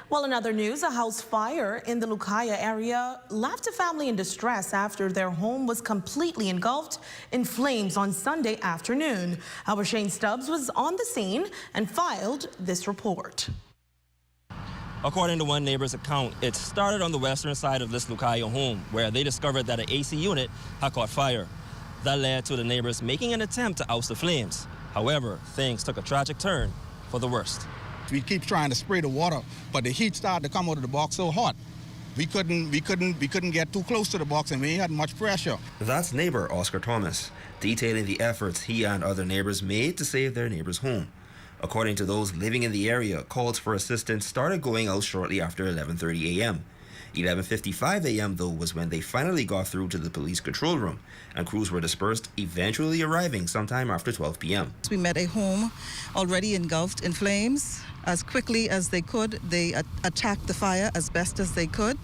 Well, in other news, a house fire in the Lucaya area left a family in distress after their home was completely engulfed in flames on Sunday afternoon. Our Shane Stubbs was on the scene and filed this report. According to one neighbor's account, it started on the western side of this Lucaya home, where they discovered that an AC unit had caught fire. That led to the neighbors making an attempt to oust the flames. However, things took a tragic turn for the worst. We keep trying to spray the water, but the heat started to come out of the box so hot. We couldn't get too close to the box, and we had much pressure. That's neighbor Oscar Thomas, detailing the efforts he and other neighbors made to save their neighbor's home. According to those living in the area, calls for assistance started going out shortly after 11:30 a.m. 11:55 a.m. though was when they finally got through to the police control room, and crews were dispersed, eventually arriving sometime after 12 p.m. We met a home already engulfed in flames. As quickly as they could, they attacked the fire as best as they could.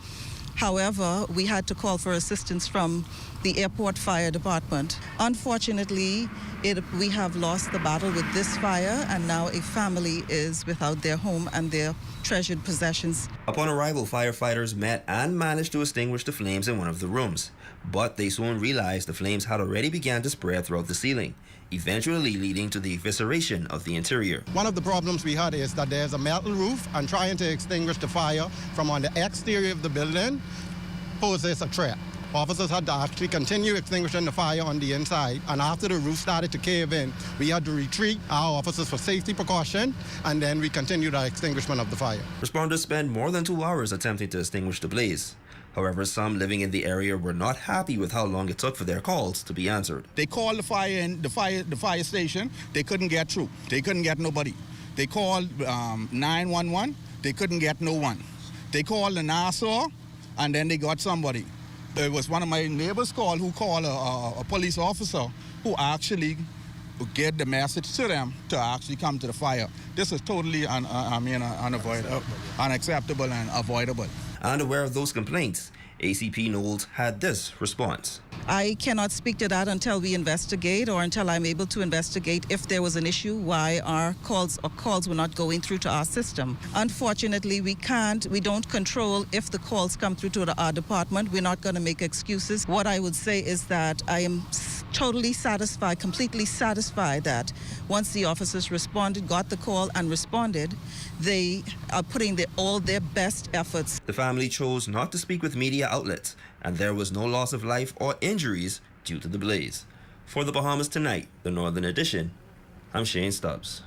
However, we had to call for assistance from the airport fire department. Unfortunately, we have lost the battle with this fire, and now a family is without their home and their treasured possessions. Upon arrival, firefighters met and managed to extinguish the flames in one of the rooms. But they soon realized the flames had already begun to spread throughout the ceiling, eventually leading to the evisceration of the interior. One of the problems we had is that there's a metal roof, and trying to extinguish the fire from on the exterior of the building poses a threat. Officers had to actually continue extinguishing the fire on the inside, and after the roof started to cave in, we had to retreat our officers for safety precaution, and then we continued our extinguishment of the fire. Responders spent more than 2 hours attempting to extinguish the blaze. However, some living in the area were not happy with how long it took for their calls to be answered. They called the fire station. They couldn't get through. They couldn't get nobody. They called 911. They couldn't get no one. They called the Nassau, and then they got somebody. It was one of my neighbors who called a police officer who actually get the message to them to actually come to the fire. This is totally unavoidable, unacceptable and avoidable. And aware of those complaints, ACP Knowles had this response. I cannot speak to that until we investigate, or until I'm able to investigate if there was an issue, why our calls were not going through to our system. Unfortunately, we don't control if the calls come through to our department. We're not going to make excuses. What I would say is that I am totally satisfied, completely satisfied that once the officers responded, got the call and responded, they are putting all their best efforts. The family chose not to speak with media outlets, and there was no loss of life or injuries due to the blaze. For the Bahamas Tonight, the Northern Edition, I'm Shane Stubbs.